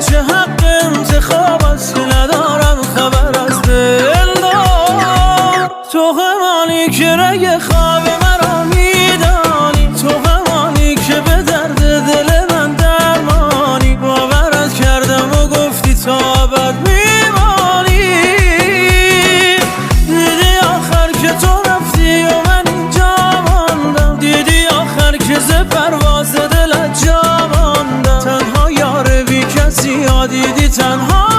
چه حق انتخاب است که ندارم خبر از دلدار. تو همانی که رگ خواب مرا میدانی، تو همانی که به درد دل من درمانی. باورت کردم و گفتی تا ابد میمانی. دیدی آخر که تو رفتی و من اینجا ماندم، دیدی آخر که ز پرواز دلت جا ماندم. تنها یار بی کسی ها دیدی تنها